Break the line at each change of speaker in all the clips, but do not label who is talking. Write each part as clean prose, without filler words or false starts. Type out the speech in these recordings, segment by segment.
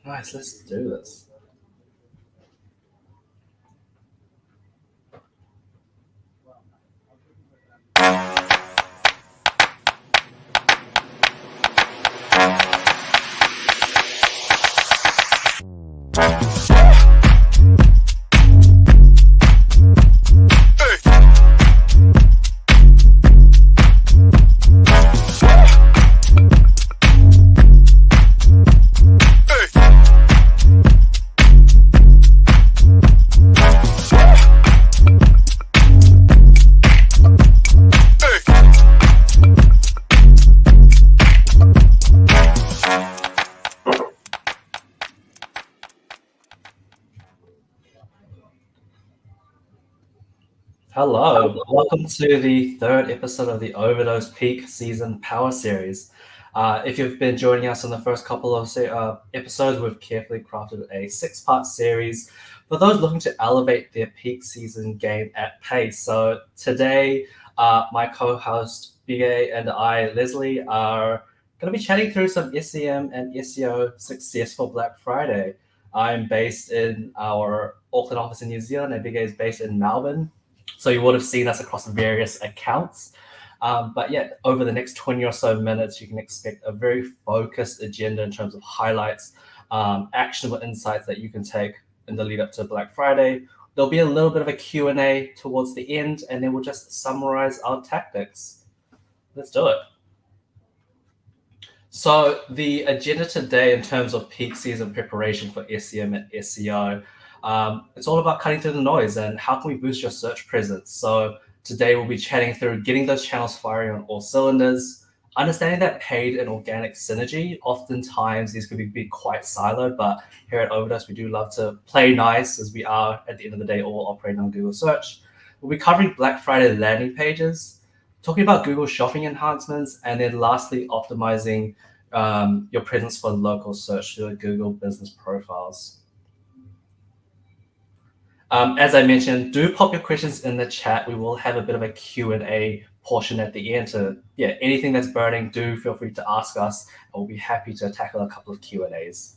Nice, let's do this. Hello, welcome to the third episode of the Overdose Peak Season Power Series. If you've been joining us on the first couple of episodes, we've carefully crafted a six-part series for those looking to elevate their peak season game at pace. So today, my co-host Bige and I, Leslie, are going to be chatting through some SEM and SEO success for Black Friday. I'm based in our Auckland office in New Zealand, and Bige is based in Melbourne. So you would have seen us across various accounts. But yeah, over the next 20 or so minutes, you can expect a very focused agenda in terms of highlights, actionable insights that you can take in the lead up to Black Friday. There'll be a little bit of a Q&A towards the end, and then we'll just summarize our tactics. Let's do it. So the agenda today in terms of peak season preparation for SEM and SEO, it's all about cutting through the noise and how can we boost your search presence. So today we'll be chatting through getting those channels firing on all cylinders, understanding that paid and organic synergy. Oftentimes these could be quite siloed, but here at Overdose, we do love to play nice as we are at the end of the day all operating on Google search. We'll be covering Black Friday landing pages, talking about Google shopping enhancements, and then lastly, optimizing your presence for local search through Google business profiles. As I mentioned, do pop your questions in the chat. We will have a bit of a Q&A portion at the end. So yeah, anything that's burning, do feel free to ask us. And we'll be happy to tackle a couple of Q&As.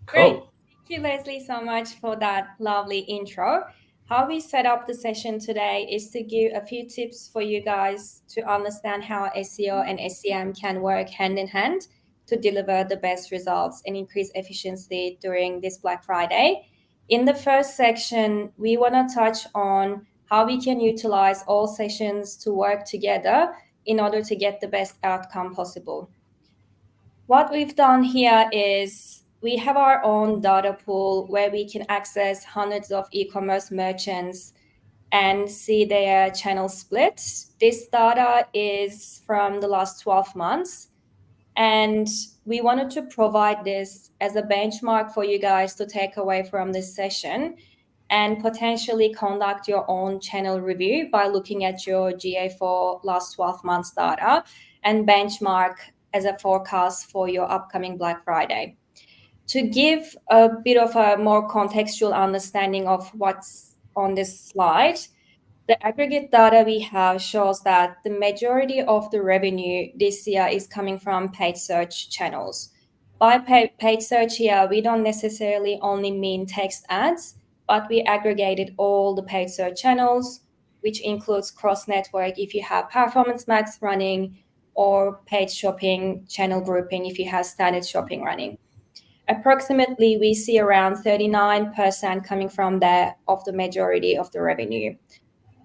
Great.
Cool.
Thank you, Leslie, so much for that lovely intro. How we set up the session today is to give a few tips for you guys to understand how SEO and SEM can work hand in hand to deliver the best results and increase efficiency during this Black Friday. In the first section, we want to touch on how we can utilize all sessions to work together in order to get the best outcome possible. What we've done here is we have our own data pool where we can access hundreds of e-commerce merchants and see their channel split. This data is from the last 12 months. And we wanted to provide this as a benchmark for you guys to take away from this session and potentially conduct your own channel review by looking at your GA4 last 12 months data and benchmark as a forecast for your upcoming Black Friday. To give a bit of a more contextual understanding of what's on this slide, the aggregate data we have shows that the majority of the revenue this year is coming from paid search channels. By paid search here, we don't necessarily only mean text ads, but we aggregated all the paid search channels, which includes cross-network if you have Performance Max running, or paid shopping channel grouping if you have standard shopping running. Approximately, we see around 39% coming from there of the majority of the revenue.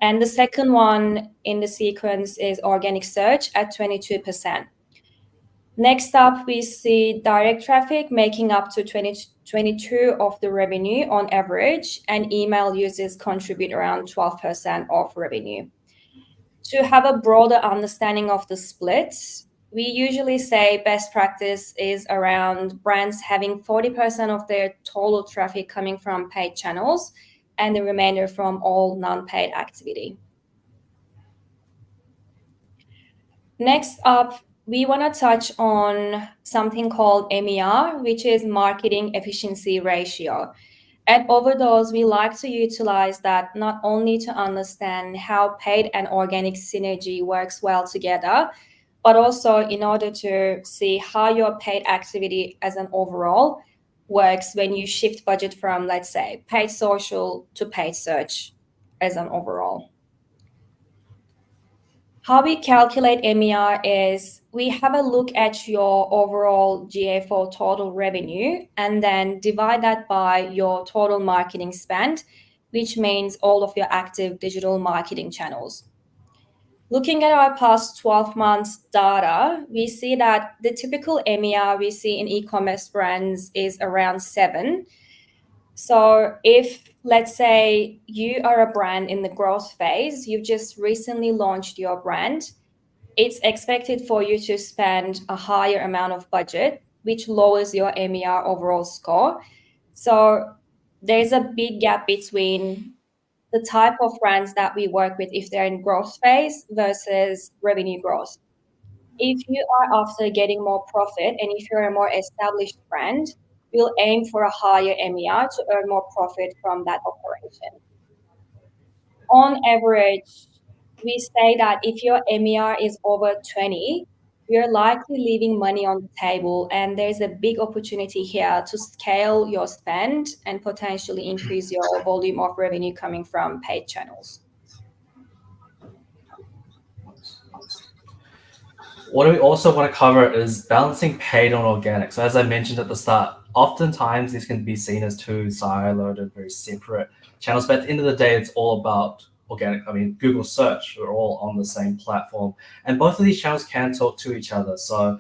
And the second one in the sequence is organic search at 22%. Next up, we see direct traffic making up to 22 of the revenue on average, and email users contribute around 12% of revenue. To have a broader understanding of the splits, we usually say best practice is around brands having 40% of their total traffic coming from paid channels and the remainder from all non-paid activity. Next up, we want to touch on something called MER, which is Marketing Efficiency Ratio. At Overdose, we like to utilize that not only to understand how paid and organic synergy works well together, but also in order to see how your paid activity as an overall works when you shift budget from, let's say, paid social to paid search as an overall. How we calculate MER is we have a look at your overall GA4 total revenue and then divide that by your total marketing spend, which means all of your active digital marketing channels. Looking at our past 12 months data, we see that the typical MER we see in e-commerce brands is around 7. So if, let's say, you are a brand in the growth phase, you've just recently launched your brand, it's expected for you to spend a higher amount of budget, which lowers your MER overall score. So there's a big gap between the type of brands that we work with if they're in growth phase versus revenue growth. If you are after getting more profit and if you're a more established brand, we'll aim for a higher MER to earn more profit from that operation. On average, we say that if your MER is over 20, you're likely leaving money on the table, and there's a big opportunity here to scale your spend and potentially increase your volume of revenue coming from paid channels.
What we also want to cover is balancing paid and organic. So as I mentioned at the start, oftentimes these can be seen as two siloed and very separate channels, but at the end of the day, it's all about organic. I mean, Google search, we're all on the same platform, and both of these channels can talk to each other. So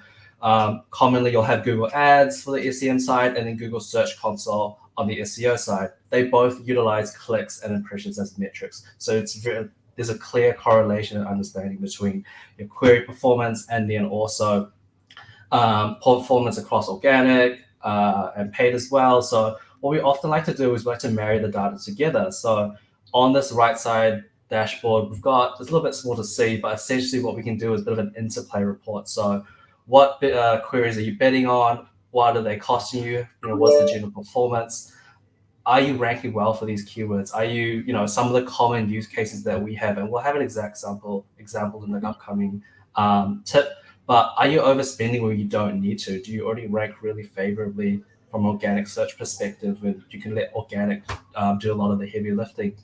commonly you'll have Google ads for the SEM side and then Google search console on the SEO side. They both utilize clicks and impressions as metrics. So there's a clear correlation and understanding between your query performance and then also performance across organic and paid as well. So what we often like to do is we like to marry the data together. So on this right side dashboard, we've got, it's a little bit small to see, but essentially what we can do is a bit of an interplay report. So what queries are you betting on? What are they costing you? What's the general performance? Are you ranking well for these keywords? Are you, some of the common use cases that we have, and we'll have an exact example in the upcoming tip, but are you overspending where you don't need to? Do you already rank really favorably from organic search perspective when you can let organic do a lot of the heavy lifting?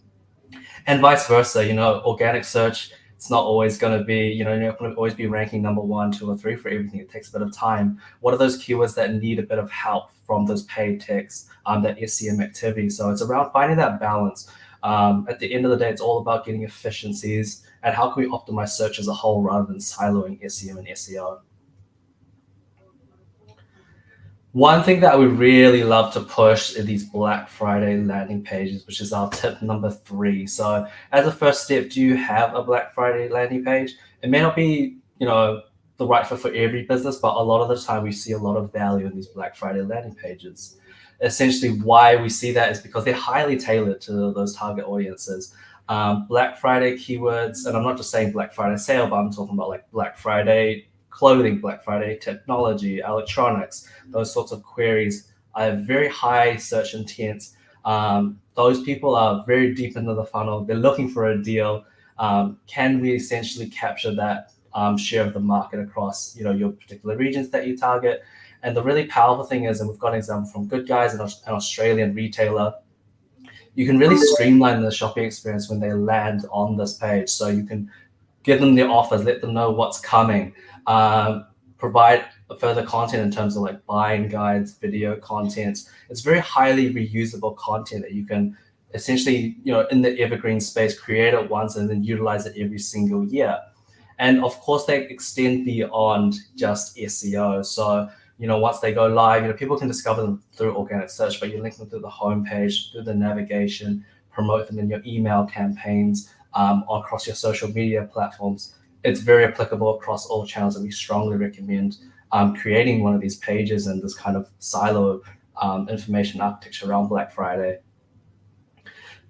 And vice versa, organic search, it's not always going to be, you're not going to always be ranking number 1, 2, or 3 for everything. It takes a bit of time. What are those keywords that need a bit of help from those paid texts, that SEM activity? So it's around finding that balance. At the end of the day, it's all about getting efficiencies and how can we optimize search as a whole rather than siloing SEM and SEO. One thing that we really love to push are these Black Friday landing pages, which is our tip number 3. So as a first step, do you have a Black Friday landing page? It may not be, the right fit for every business, but a lot of the time we see a lot of value in these Black Friday landing pages. Essentially why we see that is because they're highly tailored to those target audiences. Black Friday keywords, and I'm not just saying Black Friday sale, but I'm talking about like Black Friday clothing, Black Friday technology, electronics, those sorts of queries have very high search intent. Those people are very deep into the funnel. They're looking for a deal. Can we essentially capture that share of the market across, your particular regions that you target? And the really powerful thing is, and we've got an example from Good Guys, an Australian retailer, you can really streamline the shopping experience when they land on this page. So you can give them their offers, let them know what's coming, provide further content in terms of like buying guides, video content. It's very highly reusable content that you can essentially, in the evergreen space, create it once and then utilize it every single year. And of course, they extend beyond just SEO. So, once they go live, people can discover them through organic search, but you link them through the homepage, through the navigation, promote them in your email campaigns, across your social media platforms. It's very applicable across all channels, and we strongly recommend creating one of these pages and this kind of silo information architecture around Black Friday.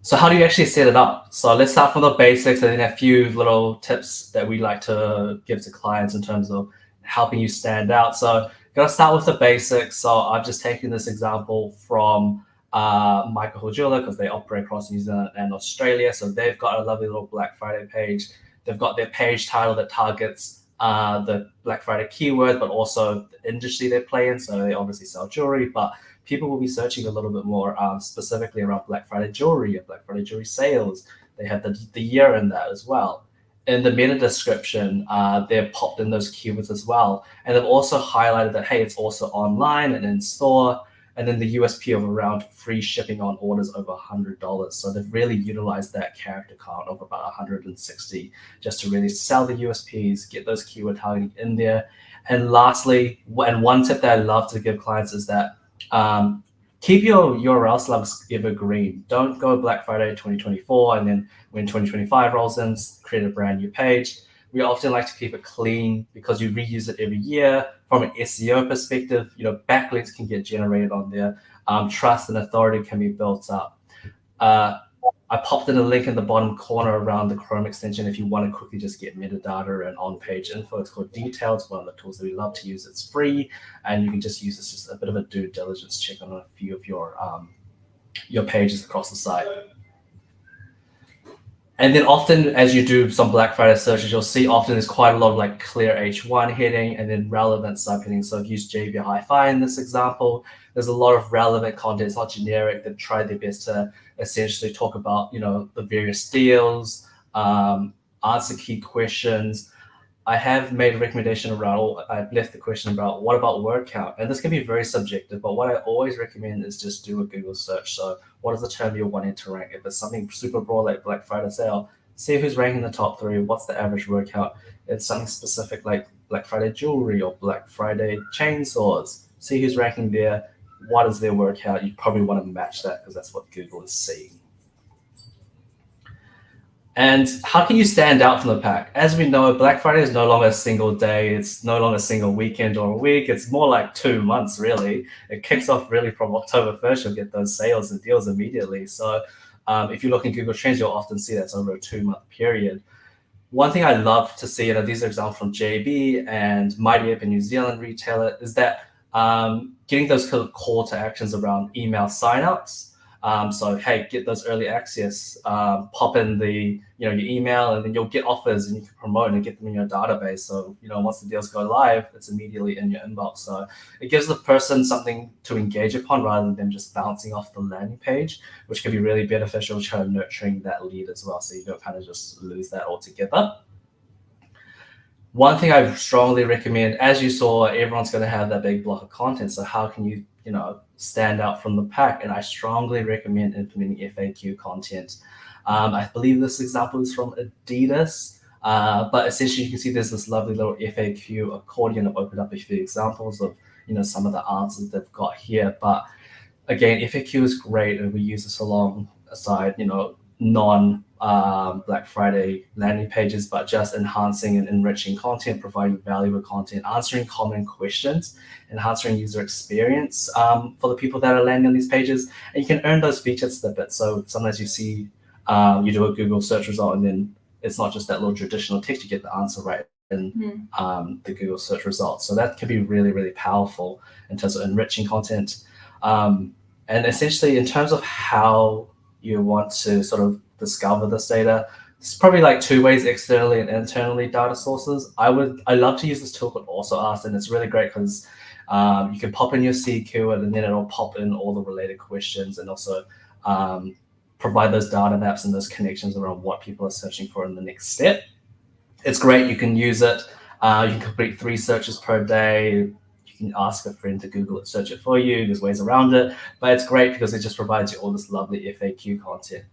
So how do you actually set it up? So let's start from the basics and then a few little tips that we like to give to clients in terms of helping you stand out. So going to start with the basics. So I've just taken this example from Michael Hill Jeweler because they operate across New Zealand and Australia. So they've got a lovely little Black Friday page. They've got their page title that targets the Black Friday keyword, but also the industry they play in. So they obviously sell jewelry, but people will be searching a little bit more specifically around Black Friday jewelry and Black Friday jewelry sales. They have the year in that as well. In the meta description, they've popped in those keywords as well. And they've also highlighted that, hey, it's also online and in store. And then the USP of around free shipping on orders over $100. So they've really utilized that character count of about 160 just to really sell the USPs, get those keyword targeting in there. And lastly, and one tip that I love to give clients is that keep your URL slugs evergreen. Don't go Black Friday 2024 and then when 2025 rolls in, create a brand new page. We often like to keep it clean because you reuse it every year. From an SEO perspective, backlinks can get generated on there. Trust and authority can be built up. I popped in a link in the bottom corner around the Chrome extension if you want to quickly just get metadata and on-page info. It's called Detail. It's one of the tools that we love to use. It's free, and you can just use this just a bit of a due diligence check on a few of your pages across the site. And then often as you do some Black Friday searches, you'll see often there's quite a lot of like clear H1 heading and then relevant subheading. So I've used JB Hi-Fi in this example. There's a lot of relevant content. It's not generic. They've tried their best to essentially talk about, the various deals, answer key questions. I have made a recommendation around, or I've left the question about what about word count? And this can be very subjective, but what I always recommend is just do a Google search. So what is the term you're wanting to rank? If it's something super broad like Black Friday sale, see who's ranking the top 3, what's the average word count. It's something specific like Black Friday jewelry or Black Friday chainsaws. See who's ranking there, what is their word count. You probably want to match that because that's what Google is seeing. And how can you stand out from the pack? As we know, Black Friday is no longer a single day. It's no longer a single weekend or a week. It's more like 2 months, really. It kicks off really from October 1st. You'll get those sales and deals immediately. So if you look in Google Trends, you'll often see that's over a 2-month period. One thing I love to see, and these are examples from JB and Mighty Ape, a New Zealand retailer, is that getting those call to actions around email signups. So hey, get those early access, pop in your email, and then you'll get offers and you can promote and get them in your database. So once the deals go live, it's immediately in your inbox. So it gives the person something to engage upon rather than just bouncing off the landing page, which can be really beneficial to nurturing that lead as well. So you don't kind of just lose that altogether. One thing I strongly recommend, as you saw, everyone's going to have that big block of content. So how can you, stand out from the pack? And I strongly recommend implementing FAQ content. I believe this example is from Adidas, but essentially you can see there's this lovely little FAQ accordion. I've opened up a few examples of, some of the answers they've got here. But again, FAQ is great, and we use this alongside, non Black Friday landing pages, but just enhancing and enriching content, providing valuable content, answering common questions, enhancing user experience for the people that are landing on these pages. And you can earn those featured snippets. So sometimes you see, you do a Google search result, and then it's not just that little traditional text, you get the answer right in the Google search results. So that can be really, really powerful in terms of enriching content. And essentially, in terms of how you want to sort of discover this data, it's probably like 2 ways: externally and internally data sources. I love to use this tool called Also Ask, and it's really great because you can pop in your C keyword and then it'll pop in all the related questions and also provide those data maps and those connections around what people are searching for in the next step. It's great. You can use it. You can complete 3 searches per day. You can ask a friend to Google it, search it for you. There's ways around it, but it's great because it just provides you all this lovely FAQ content.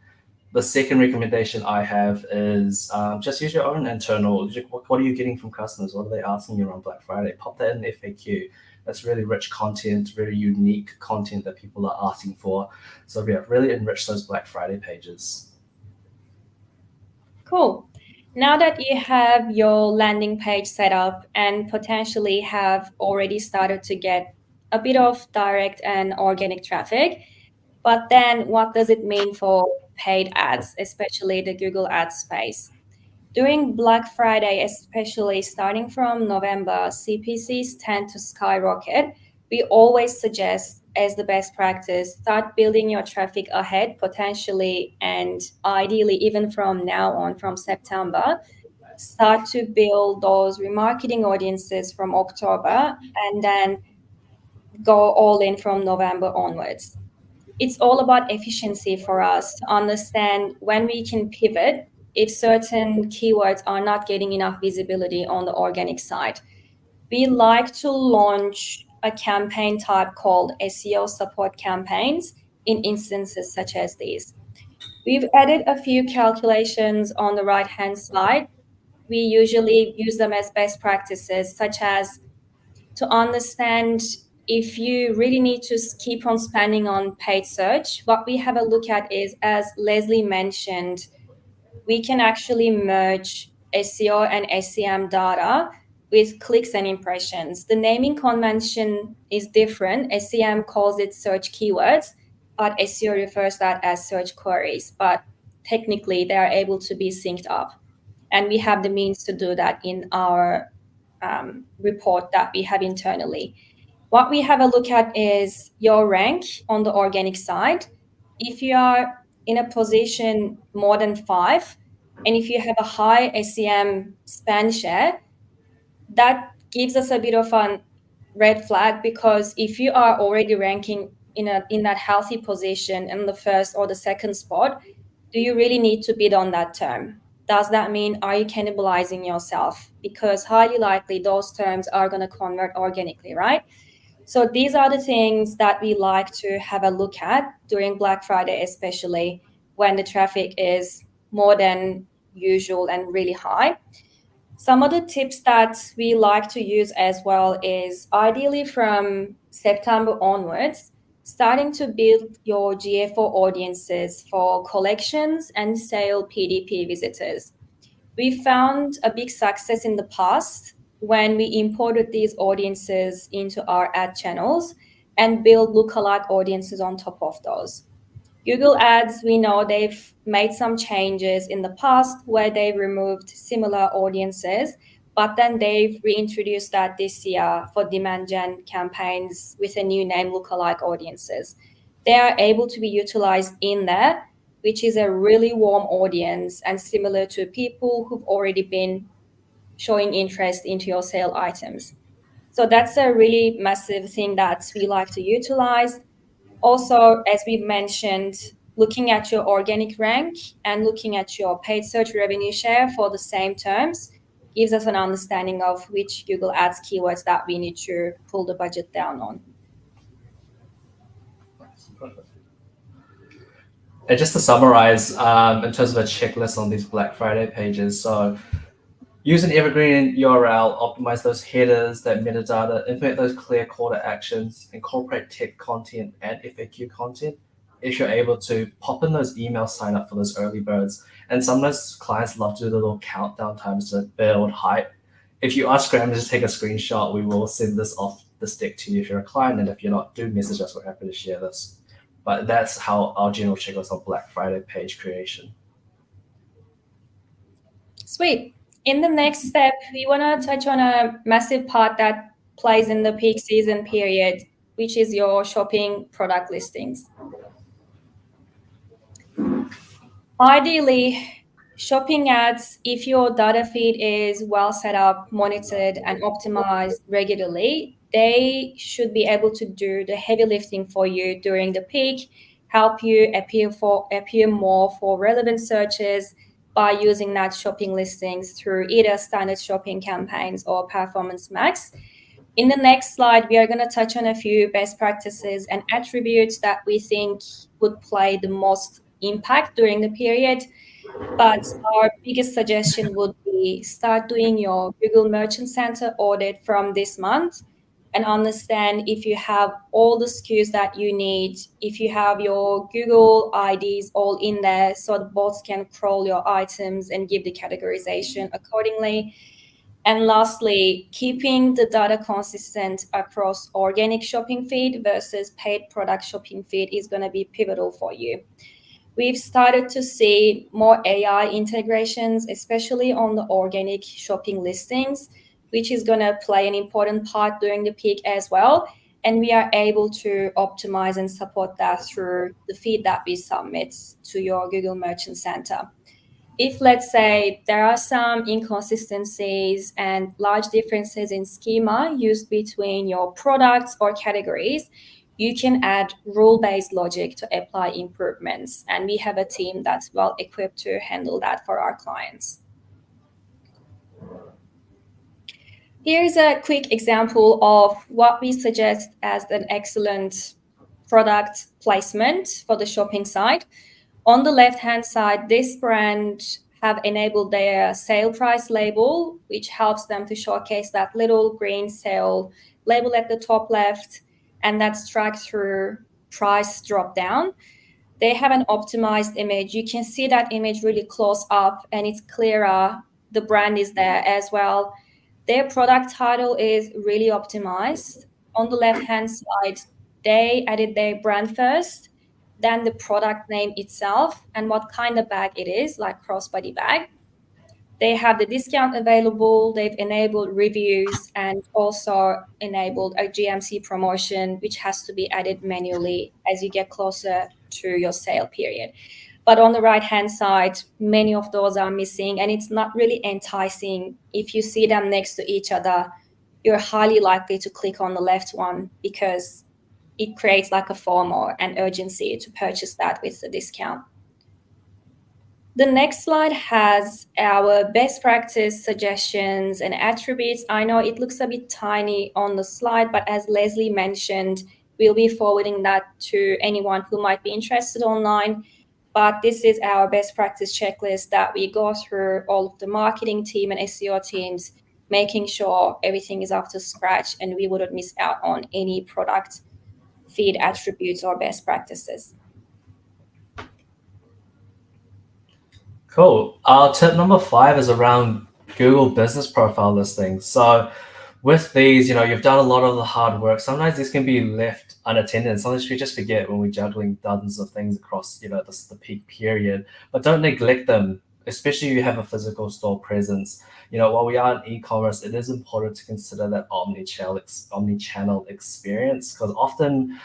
The second recommendation I have is just use your own internal. What are you getting from customers? What are they asking you around Black Friday? Pop that in the FAQ. That's really rich content, very unique content that people are asking for. So yeah, really enrich those Black Friday pages.
Cool. Now that you have your landing page set up and potentially have already started to get a bit of direct and organic traffic, but then what does it mean for paid ads, especially the Google Ads space? During Black Friday, especially starting from November, CPCs tend to skyrocket. We always suggest, as the best practice, start building your traffic ahead, potentially and ideally even from now on, from September. start to build those remarketing audiences from October, and then go all in from November onwards. It's all about efficiency for us to understand when we can pivot if certain keywords are not getting enough visibility on the organic side. We like to launch a campaign type called SEO support campaigns in instances such as these. We've added a few calculations on the right hand side. We usually use them as best practices, such as to understand if you really need to keep on spending on paid search. What we have a look at is, as Leslie mentioned, we can actually merge SEO and SEM data with clicks and impressions. The naming convention is different. SEM calls it search keywords, but SEO refers that as search queries. But technically, they are able to be synced up. And we have the means to do that in our report that we have internally. What we have a look at is your rank on the organic side. If you are in a position more than 5, and if you have a high SEM spend share, that gives us a bit of a red flag, because if you are already ranking in that healthy position in the first or the second spot, do you really need to bid on that term? Does that mean, are you cannibalizing yourself? Because highly likely those terms are going to convert organically, right? So these are the things that we like to have a look at during Black Friday, especially when the traffic is more than usual and really high. Some of the tips that we like to use as well is, ideally from September onwards, starting to build your GA4 audiences for collections and sale PDP visitors. We found a big success in the past when we imported these audiences into our ad channels and build lookalike audiences on top of those. Google Ads, we know they've made some changes in the past where they removed similar audiences, but then they've reintroduced that this year for demand gen campaigns with a new name, lookalike audiences. They are able to be utilized in there, which is a really warm audience and similar to people who've already been showing interest into your sale items. So that's a really massive thing that we like to utilize. Also, as we mentioned, looking at your organic rank and looking at your paid search revenue share for the same terms gives us an understanding of which Google Ads keywords that we need to pull the budget down on.
And just to summarize, in terms of a checklist on these Black Friday pages, so use an evergreen URL, optimize those headers, that metadata, implement those clear call to actions, incorporate tech content and FAQ content. If you're able to pop in those emails, sign up for those early birds. And sometimes clients love to do the little countdown times to build hype. If you are scrambling to take a screenshot, we will send this off the stick to you if you're a client. And if you're not, do message us. We're happy to share this. But that's how our general checklist on Black Friday page creation.
Sweet. In the next step, we want to touch on a massive part that plays in the peak season period, which is your shopping product listings. Ideally, shopping ads, if your data feed is well set up, monitored, and optimized regularly, they should be able to do the heavy lifting for you during the peak, help you appear more for relevant searches by using that shopping listings through either standard shopping campaigns or Performance Max. In the next slide, we are going to touch on a few best practices and attributes that we think would play the most impact during the period. But our biggest suggestion would be, start doing your Google Merchant Center audit from this month and understand if you have all the SKUs that you need, if you have your Google IDs all in there so the bots can crawl your items and give the categorization accordingly. And lastly, keeping the data consistent across organic shopping feed versus paid product shopping feed is going to be pivotal for you. We've started to see more AI integrations, especially on the organic shopping listings, which is going to play an important part during the peak as well. And we are able to optimize and support that through the feed that we submit to your Google Merchant Center. if, let's say, there are some inconsistencies and large differences in schema used between your products or categories, you can add rule-based logic to apply improvements. And we have a team that's well equipped to handle that for our clients. Here's a quick example of what we suggest as an excellent product placement for the shopping site. On the left-hand side, this brand have enabled their sale price label, which helps them to showcase that little green sale label at the top left, and that's tracked through price drop down. They have an optimized image. You can see that image really close up and it's clearer. The brand is there as well. Their product title is really optimized. On the left-hand side, they added their brand first, then the product name itself and what kind of bag it is, like crossbody bag. They have the discount available, they've enabled reviews and also enabled a GMC promotion, which has to be added manually as you get closer to your sale period. But on the right-hand side, many of those are missing and it's not really enticing. If you see them next to each other, you're highly likely to click on the left one because it creates like a FOMO and urgency to purchase that with the discount. The next slide has our best practice suggestions and attributes. I know it looks a bit tiny on the slide, but as Leslie mentioned, we'll be forwarding that to anyone who might be interested online. But this is our best practice checklist that we go through all of the marketing team and SEO teams, making sure everything is up to scratch and we wouldn't miss out on any product feed attributes or best practices.
Cool. Tip number 5 is around Google business profile listings. So with these, you've done a lot of the hard work. Sometimes this can be left unattended. Sometimes we just forget when we're juggling dozens of things across, the peak period. But don't neglect them, especially if you have a physical store presence. While we are in e-commerce, it is important to consider that omni-channel experience because often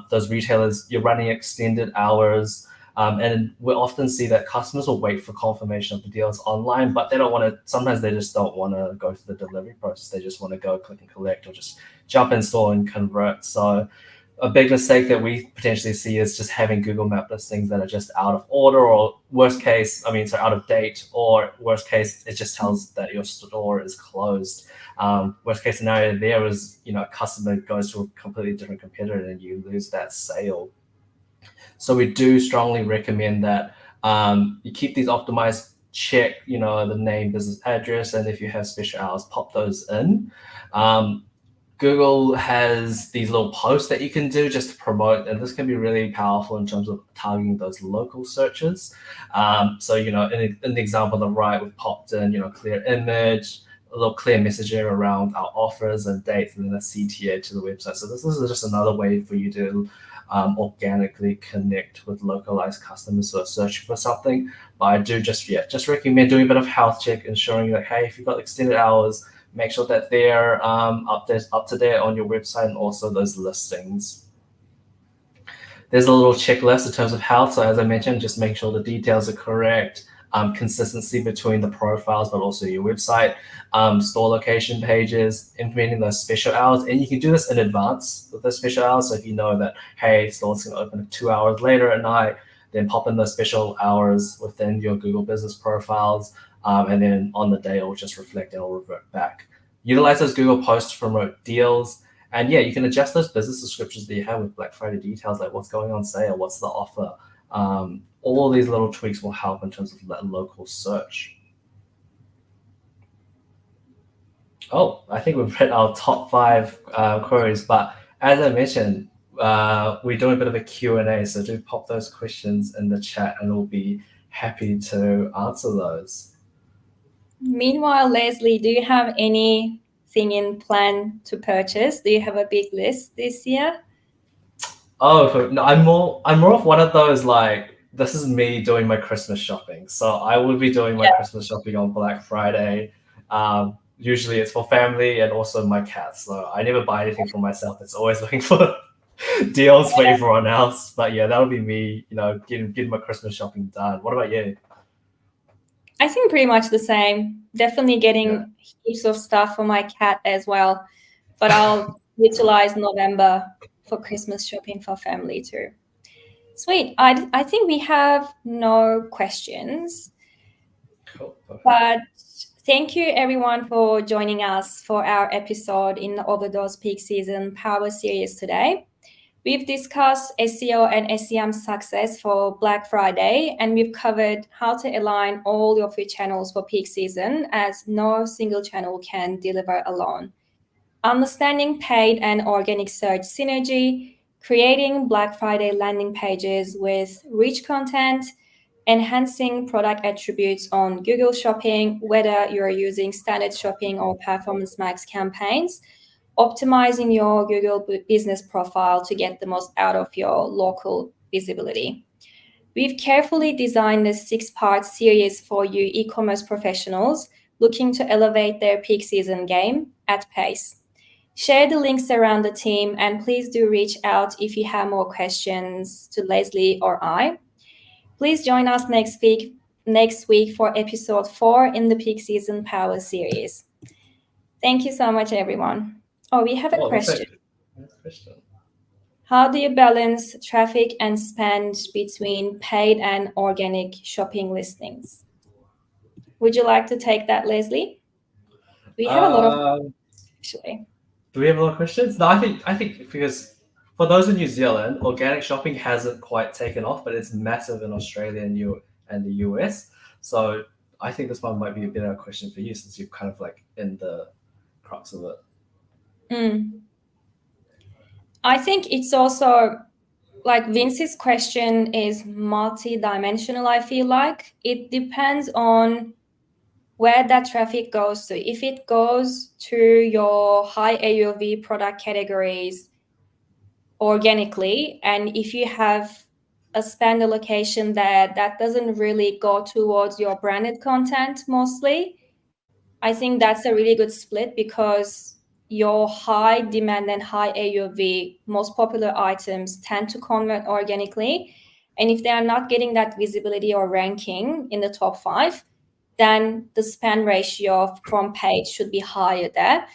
those retailers, you're running extended hours. And we'll often see that customers will wait for confirmation of the deals online, but they don't want to, sometimes they just don't want to go through the delivery process. They just want to go click and collect or just jump in store and convert. So a big mistake that we potentially see is just having Google Map listings that are just out of order or out of date, or worst case, it just tells that your store is closed. Worst case scenario there is, a customer goes to a completely different competitor and you lose that sale. So we do strongly recommend that you keep these optimized, check, the name, business address, and if you have special hours, pop those in. Google has these little posts that you can do just to promote, and this can be really powerful in terms of targeting those local searches. So, in the example on the right, we've popped in, clear image, a little clear messaging around our offers and dates, and then a CTA to the website. So this is just another way for you to organically connect with localized customers who are searching for something. But I do just recommend doing a bit of health check, ensuring that, hey, if you've got extended hours, make sure that they're up to date on your website and also those listings. There's a little checklist in terms of health. So as I mentioned, just make sure the details are correct. Consistency between the profiles, but also your website, store location pages, implementing those special hours. And you can do this in advance with those special hours. So if you know that, hey, store's going to open 2 hours later at night, then pop in those special hours within your Google business profiles. And then on the day, it'll just reflect and it'll revert back. Utilize those Google posts to promote deals. And yeah, you can adjust those business descriptions that you have with Black Friday details, like what's going on sale, what's the offer. All these little tweaks will help in terms of that local search. Oh, I think we've hit our top 5 queries, but as I mentioned, we're doing a bit of a Q&A, so do pop those questions in the chat and we'll be happy to answer those.
Meanwhile, Leslie, do you have anything in plan to purchase? Do you have a big list this year?
Oh, no, I'm more of one of those, like, this is me doing my Christmas shopping. So I will be doing my Christmas shopping on Black Friday. Usually it's for family and also my cats. So I never buy anything for myself. It's always looking for deals for everyone else. But yeah, that would be me, getting my Christmas shopping done. What about you?
I think pretty much the same. Definitely getting heaps of stuff for my cat as well. But I'll utilize November for Christmas shopping for family too. Sweet. I think we have no questions.
Cool. Perfect.
But thank you everyone for joining us for our episode in the Overdose Peak Season Power Series today. We've discussed SEO and SEM success for Black Friday, and we've covered how to align all your free channels for peak season, as no single channel can deliver alone. Understanding paid and organic search synergy, creating Black Friday landing pages with rich content, enhancing product attributes on Google Shopping, whether you're using standard shopping or Performance Max campaigns, optimizing your Google business profile to get the most out of your local visibility. We've carefully designed this 6-part series for you e commerce professionals looking to elevate their peak season game at pace. Share the links around the team, and please do reach out if you have more questions to Leslie or I. Please join us next week for episode 4 in the Peak Season Power series. Thank you so much, everyone. Oh, we have a question.
Next question.
How do you balance traffic and spend between paid and organic shopping listings? Would you like to take that, Leslie? We have a lot of actually.
Do we have a lot of questions? No, I think because for those in New Zealand, organic shopping hasn't quite taken off, but it's massive in Australia and the US. So I think this one might be a better question for you since you're kind of like in the crux of it.
I think it's also like Vince's question is multi-dimensional. I feel like it depends on where that traffic goes to. If it goes to your high AOV product categories organically, and if you have a spend allocation that doesn't really go towards your branded content mostly, I think that's a really good split because your high demand and high AOV, most popular items tend to convert organically. And if they are not getting that visibility or ranking in the top 5, then the spend ratio from paid should be higher there.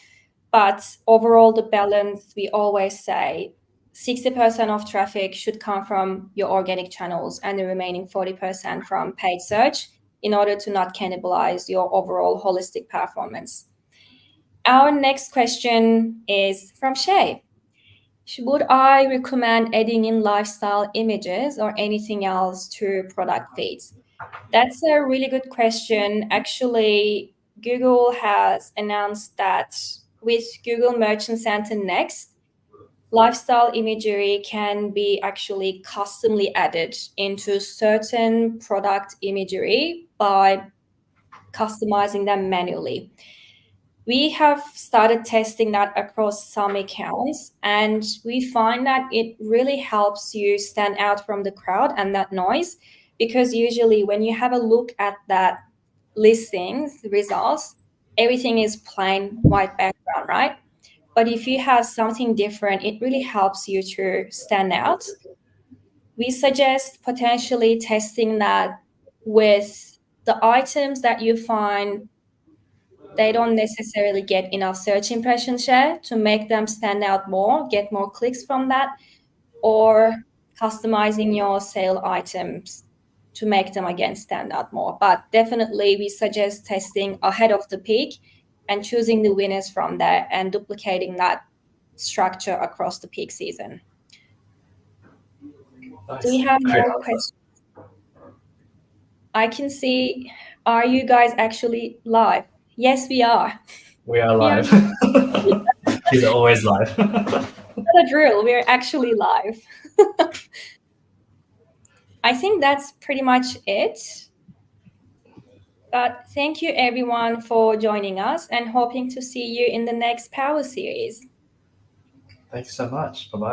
But overall, the balance, we always say 60% of traffic should come from your organic channels and the remaining 40% from paid search in order to not cannibalize your overall holistic performance. Our next question is from Shay. Would I recommend adding in lifestyle images or anything else to product feeds? That's a really good question. Actually, Google has announced that with Google Merchant Center Next, lifestyle imagery can be actually customly added into certain product imagery by customizing them manually. We have started testing that across some accounts, and we find that it really helps you stand out from the crowd and that noise, because usually when you have a look at that listing results, everything is plain white background, right? But if you have something different, it really helps you to stand out. We suggest potentially testing that with the items that you find they don't necessarily get enough search impression share to make them stand out more, get more clicks from that, or customizing your sale items to make them again stand out more. But definitely we suggest testing ahead of the peak and choosing the winners from there and duplicating that structure across the peak season.
Nice.
Do we have more questions? I can see, are you guys actually live? Yes, we are.
We are live. These are always live.
Not a drill. We're actually live. I think that's pretty much it. But thank you everyone for joining us and hoping to see you in the next Power Series.
Thanks so much. Bye-bye.